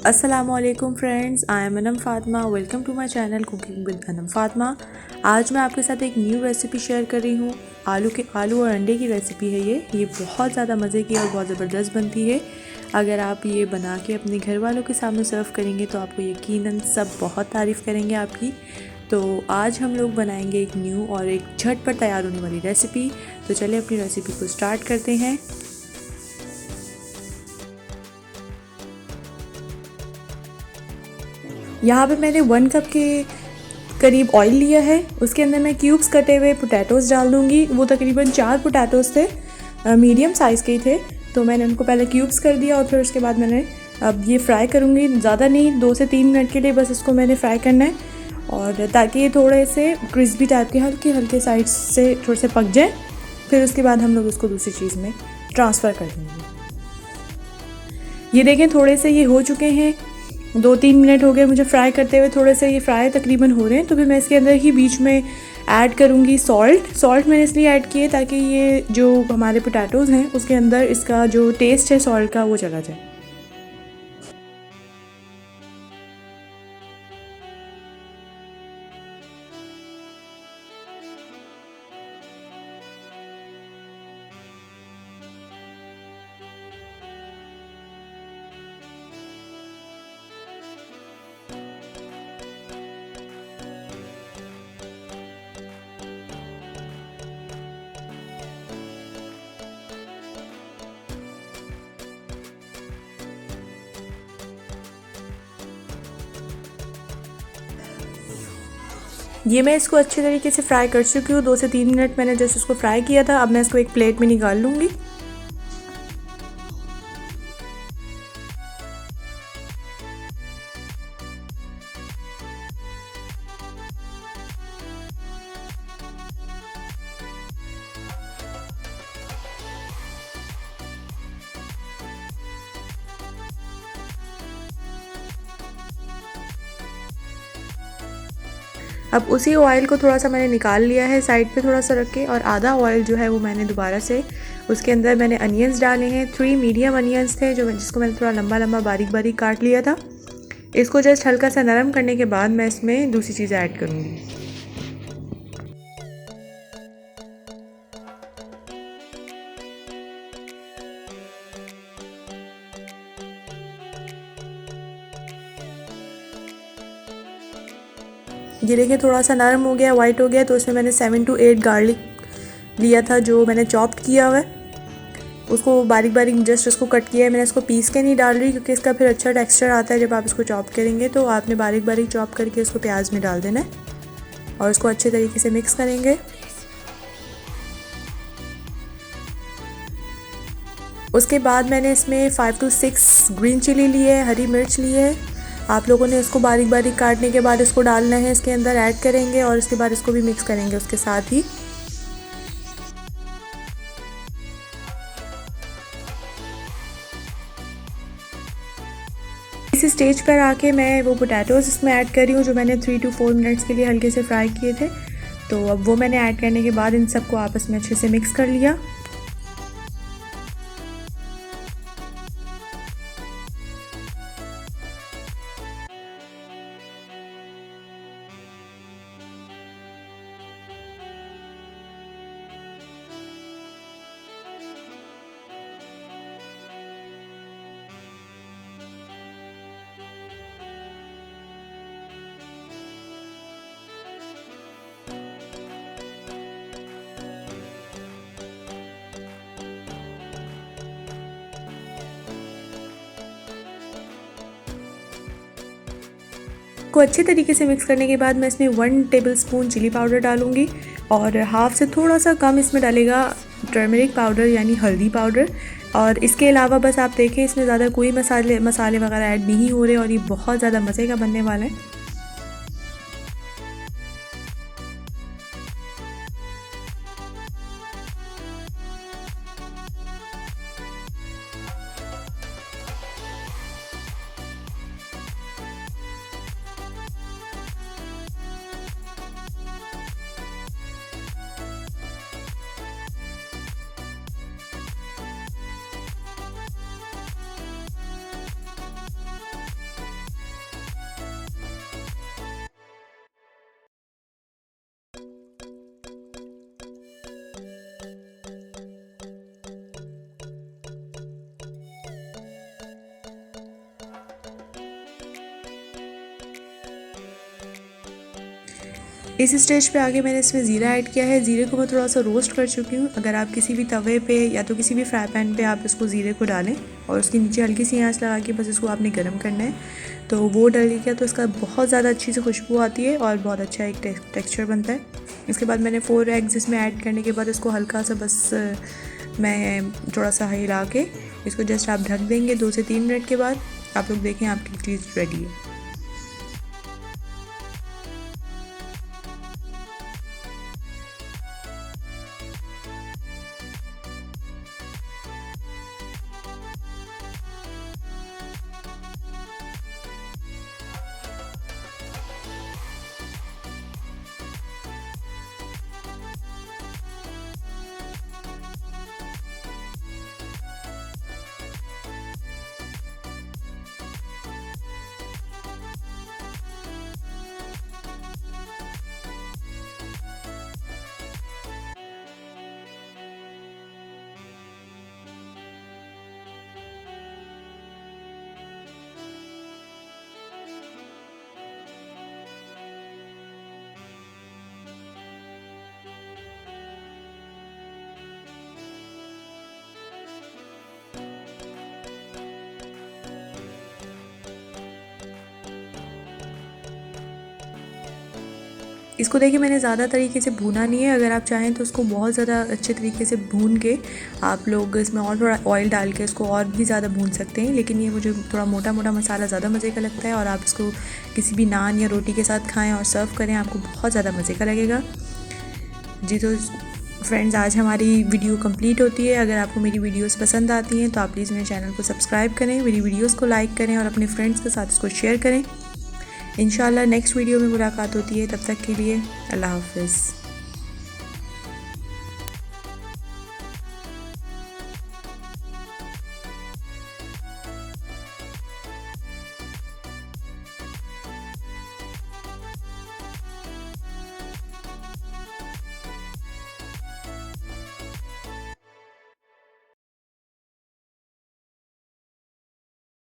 अस्सलामुअलैकुम friends, I am Anam Fatima. Welcome to my channel cooking with Anam Fatima. आज मैं आपके साथ एक न्यू रेसिपी शेयर कर रही हूँ। आलू और अंडे की रेसिपी है ये बहुत ज़्यादा मज़े की और बहुत ज़बरदस्त बनती है। अगर आप ये बना के अपने घर वालों के सामने सर्व करेंगे तो आपको यकीनन सब बहुत तारीफ़ करेंगे आपकी। तो आज हम लोग बनाएंगे एक न्यू और एक झटपट तैयार होने वाली रेसिपी। तो चलिए अपनी रेसिपी को स्टार्ट करते हैं। यहाँ पे मैंने 1 कप के करीब ऑयल लिया है। उसके अंदर मैं क्यूब्स कटे हुए पोटैटोज़ डाल दूँगी। वो तकरीबन 4 पोटैटोज़ थे, मीडियम साइज़ के ही थे। तो मैंने उनको पहले क्यूब्स कर दिया और फिर उसके बाद मैंने अब ये फ्राई करूँगी। ज़्यादा नहीं, 2 से 3 मिनट के लिए बस इसको मैंने फ्राई करना है, और ताकि ये थोड़े से क्रिस्पी टाइप के हल्के हल्के साइड से थोड़े से पक जाए। फिर उसके बाद हम लोग इसको दूसरी चीज़ में ट्रांसफ़र कर देंगे। ये देखें, थोड़े से ये हो चुके हैं, 2-3 मिनट हो गए मुझे फ्राई करते हुए। थोड़े से ये फ्राई तकरीबन हो रहे हैं। तो फिर मैं इसके अंदर ही बीच में ऐड करूँगी सॉल्ट मैंने इसलिए ऐड किए ताकि ये जो हमारे पोटैटोज़ हैं उसके अंदर इसका जो टेस्ट है सॉल्ट का वो चला जाए। ये मैं इसको अच्छे तरीके से फ्राई कर चुकी हूँ। 2 से 3 मिनट मैंने जस्ट इसको फ्राई किया था। अब मैं इसको एक प्लेट में निकाल लूँगी। अब उसी ऑयल को थोड़ा सा मैंने निकाल लिया है साइड पे थोड़ा सा रख के, और आधा ऑयल जो है वो मैंने दोबारा से उसके अंदर मैंने अनियंस डाले हैं। 3 मीडियम अनियंस थे जिसको मैंने थोड़ा लंबा लंबा बारीक बारीक काट लिया था। इसको जस्ट हल्का सा नरम करने के बाद मैं इसमें दूसरी चीज़ें ऐड करूँगी। ये देखिए, थोड़ा सा नरम हो गया, वाइट हो गया। तो इसमें मैंने 7 to 8 गार्लिक लिया था जो मैंने चॉप्ड किया हुआ है। उसको बारीक बारीक जस्ट उसको कट किया है। मैंने इसको पीस के नहीं डाल रही क्योंकि इसका फिर अच्छा टेक्सचर आता है जब आप इसको चॉप करेंगे। तो आपने बारीक बारीक चॉप करके इसको प्याज में डाल देना है और इसको अच्छे तरीके से मिक्स करेंगे। उसके बाद मैंने इसमें 5 to 6 ग्रीन चिली ली है, हरी मिर्च ली है। आप लोगों ने इसको बारीक बारीक काटने के बाद इसको डालना है, इसके अंदर ऐड करेंगे और इसके बाद इसको भी मिक्स करेंगे उसके साथ ही। इसी स्टेज पर आके मैं वो पोटैटोज़ इसमें ऐड कर रही हूँ जो मैंने 3 to 4 मिनट्स के लिए हल्के से फ्राई किए थे। तो अब वो मैंने ऐड करने के बाद इन सबको आपस में अच्छे से मिक्स कर लिया। को अच्छे तरीके से मिक्स करने के बाद मैं इसमें 1 टेबलस्पून चिली पाउडर डालूंगी और हाफ से थोड़ा सा कम इसमें डालेगा टर्मरिक पाउडर यानी हल्दी पाउडर। और इसके अलावा बस आप देखें, इसमें ज़्यादा कोई मसाले वगैरह ऐड नहीं हो रहे और ये बहुत ज़्यादा मज़े का बनने वाला है। इस स्टेज पे आगे मैंने इसमें ज़ीरा ऐड किया है। ज़ीरे को मैं थोड़ा सा रोस्ट कर चुकी हूँ। अगर आप किसी भी तवे पे या तो किसी भी फ्राई पैन पे आप इसको ज़ीरे को डालें और उसके नीचे हल्की सी आंच लगा के बस इसको आपने गर्म करना है, तो वो डाल किया तो इसका बहुत ज़्यादा अच्छी सी खुशबू आती है और बहुत अच्छा एक टेक्स्चर बनता है। इसके बाद मैंने 4 एग्स इसमें ऐड करने के बाद इसको हल्का सा बस मैं थोड़ा सा हिला के इसको जस्ट आप ढक देंगे। 2 से 3 मिनट के बाद आप लोग देखें आपकी चीज़ रेडी है। इसको देखिए मैंने ज़्यादा तरीके से भूना नहीं है। अगर आप चाहें तो उसको बहुत ज़्यादा अच्छे तरीके से भून के आप लोग इसमें और थोड़ा ऑयल डाल के इसको और भी ज़्यादा भून सकते हैं, लेकिन ये मुझे थोड़ा मोटा मोटा मसाला ज़्यादा मज़े का लगता है। और आप इसको किसी भी नान या रोटी के साथ खाएँ और सर्व करें, आपको बहुत ज़्यादा मज़े का लगेगा। जी तो फ्रेंड्स, आज हमारी वीडियो कंप्लीट होती है। अगर आपको मेरी वीडियोस पसंद आती हैं तो आप प्लीज़ मेरे चैनल को सब्सक्राइब करें, मेरी वीडियोस को लाइक करें और अपने फ्रेंड्स के साथ इसको शेयर करें। इंशाल्लाह नेक्स्ट वीडियो में मुलाकात होती है। तब तक के लिए अल्लाह हाफ़िज़।